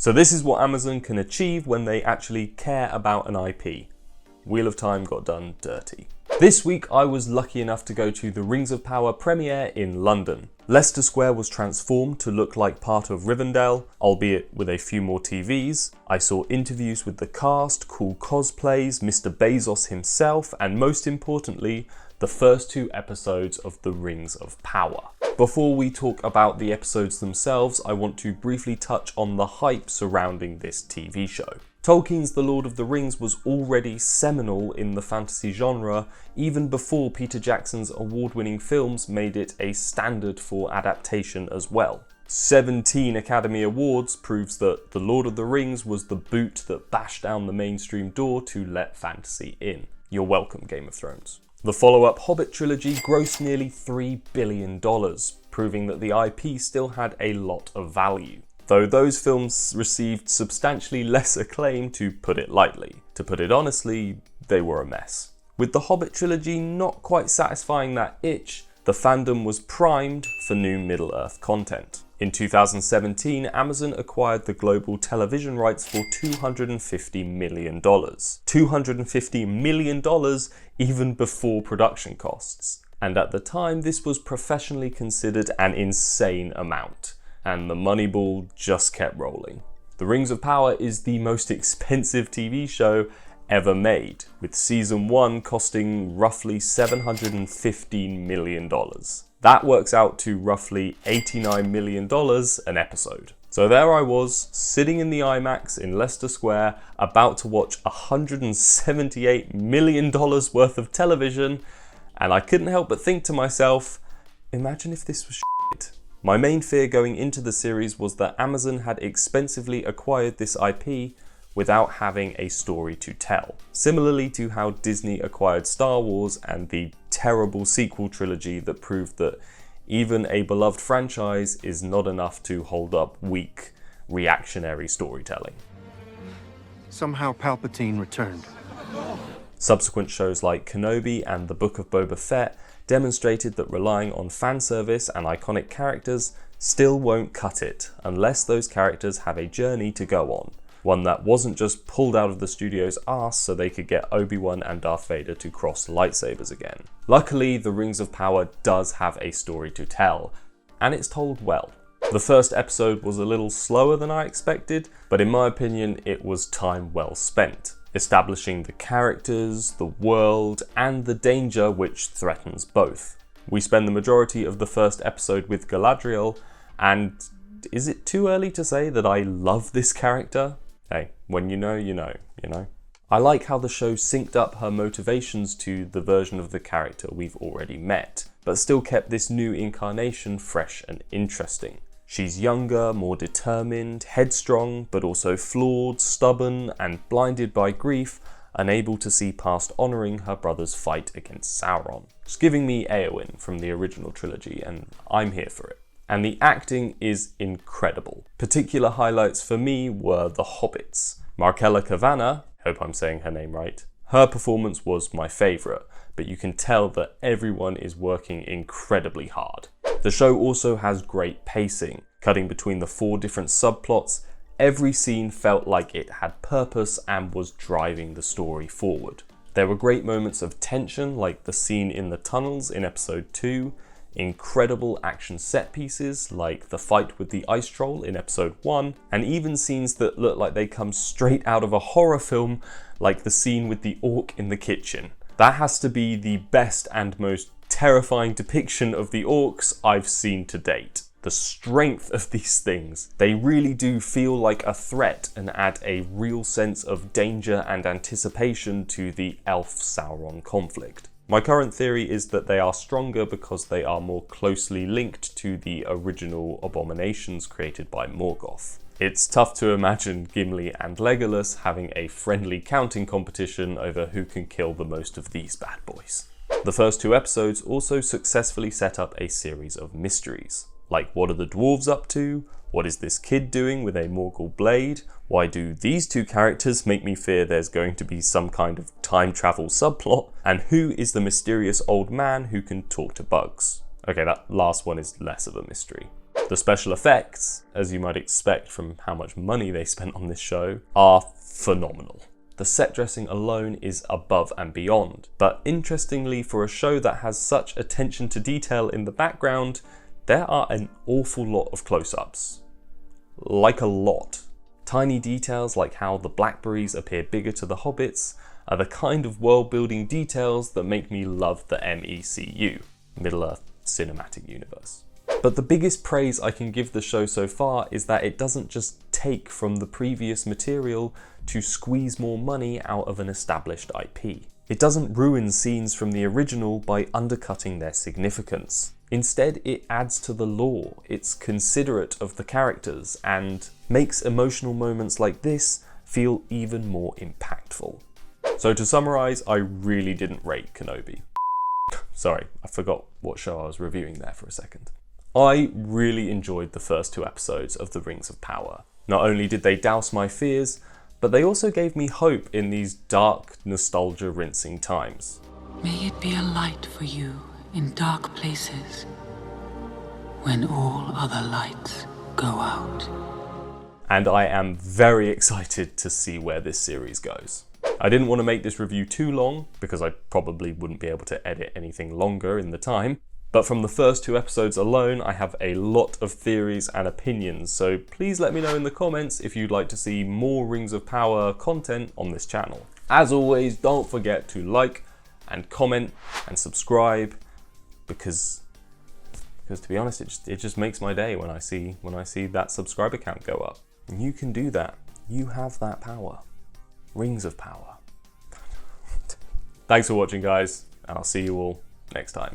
So this is what Amazon can achieve when they actually care about an IP. Wheel of Time got done dirty. This week I was lucky enough to go to the Rings of Power premiere in London. Leicester Square was transformed to look like part of Rivendell, albeit with a few more TVs. I saw interviews with the cast, cool cosplays, Mr. Bezos himself, and most importantly, the first 2 episodes of the Rings of Power. Before we talk about the episodes themselves, I want to briefly touch on the hype surrounding this TV show. Tolkien's The Lord of the Rings was already seminal in the fantasy genre even before Peter Jackson's award-winning films made it a standard for adaptation as well. 17 Academy Awards proves that The Lord of the Rings was the boot that bashed down the mainstream door to let fantasy in. You're welcome, Game of Thrones. The follow-up Hobbit trilogy grossed nearly $3 billion, proving that the IP still had a lot of value. Though those films received substantially less acclaim, to put it lightly. To put it honestly, they were a mess. With the Hobbit trilogy not quite satisfying that itch, the fandom was primed for new Middle-earth content. In 2017, Amazon acquired the global television rights for $250 million. $250 million even before production costs. And at the time, this was professionally considered an insane amount. And the money ball just kept rolling. The Rings of Power is the most expensive TV show ever made, with season 1 costing roughly $715 million. That works out to roughly $89 million an episode. So there I was, sitting in the IMAX in Leicester Square, about to watch $178 million worth of television, and I couldn't help but think to myself, imagine if this was shit. My main fear going into the series was that Amazon had expensively acquired this IP without having a story to tell. Similarly to how Disney acquired Star Wars and the terrible sequel trilogy that proved that even a beloved franchise is not enough to hold up weak, reactionary storytelling. Somehow Palpatine returned. Subsequent shows like Kenobi and The Book of Boba Fett demonstrated that relying on fan service and iconic characters still won't cut it unless those characters have a journey to go on. One that wasn't just pulled out of the studio's arse so they could get Obi-Wan and Darth Vader to cross lightsabers again. Luckily, The Rings of Power does have a story to tell, and it's told well. The first episode was a little slower than I expected, but in my opinion, it was time well spent, establishing the characters, the world, and the danger which threatens both. We spend the majority of the first episode with Galadriel, and is it too early to say that I love this character? Hey, when you know, you know, you know. I like how the show synced up her motivations to the version of the character we've already met, but still kept this new incarnation fresh and interesting. She's younger, more determined, headstrong, but also flawed, stubborn, and blinded by grief, unable to see past honouring her brother's fight against Sauron. Just giving me Éowyn from the original trilogy, and I'm here for it. And the acting is incredible. Particular highlights for me were the Hobbits. Markella Kavanagh, hope I'm saying her name right, her performance was my favourite, but you can tell that everyone is working incredibly hard. The show also has great pacing, cutting between the 4 different subplots. Every scene felt like it had purpose and was driving the story forward. There were great moments of tension, like the scene in the tunnels in episode 2, incredible action set pieces like the fight with the ice troll in episode 1, and even scenes that look like they come straight out of a horror film, like the scene with the orc in the kitchen. That has to be the best and most terrifying depiction of the orcs I've seen to date. The strength of these things. They really do feel like a threat and add a real sense of danger and anticipation to the elf-Sauron conflict. My current theory is that they are stronger because they are more closely linked to the original abominations created by Morgoth. It's tough to imagine Gimli and Legolas having a friendly counting competition over who can kill the most of these bad boys. The first 2 episodes also successfully set up a series of mysteries. Like, what are the dwarves up to? What is this kid doing with a Morgul blade? Why do these 2 characters make me fear there's going to be some kind of time travel subplot? And who is the mysterious old man who can talk to bugs? Okay, that last one is less of a mystery. The special effects, as you might expect from how much money they spent on this show, are phenomenal. The set dressing alone is above and beyond. But interestingly, for a show that has such attention to detail in the background, there are an awful lot of close-ups. Like a lot. Tiny details like how the blackberries appear bigger to the hobbits are the kind of world-building details that make me love the MECU, Middle-earth Cinematic Universe. But the biggest praise I can give the show so far is that it doesn't just take from the previous material to squeeze more money out of an established IP. It doesn't ruin scenes from the original by undercutting their significance. Instead, it adds to the lore, it's considerate of the characters, and makes emotional moments like this feel even more impactful. So to summarise, I really didn't rate Kenobi. Sorry, I forgot what show I was reviewing there for a second. I really enjoyed the first 2 episodes of The Rings of Power. Not only did they douse my fears, but they also gave me hope in these dark, nostalgia-rinsing times. May it be a light for you in dark places when all other lights go out. And I am very excited to see where this series goes. I didn't want to make this review too long, because I probably wouldn't be able to edit anything longer in the time, but from the first 2 episodes alone, I have a lot of theories and opinions, so please let me know in the comments if you'd like to see more Rings of Power content on this channel. As always, don't forget to like and comment and subscribe, because to be honest, it just makes my day when I see that subscriber count go up. And you can do that. You have that power. Rings of Power. Thanks for watching, guys, and I'll see you all next time.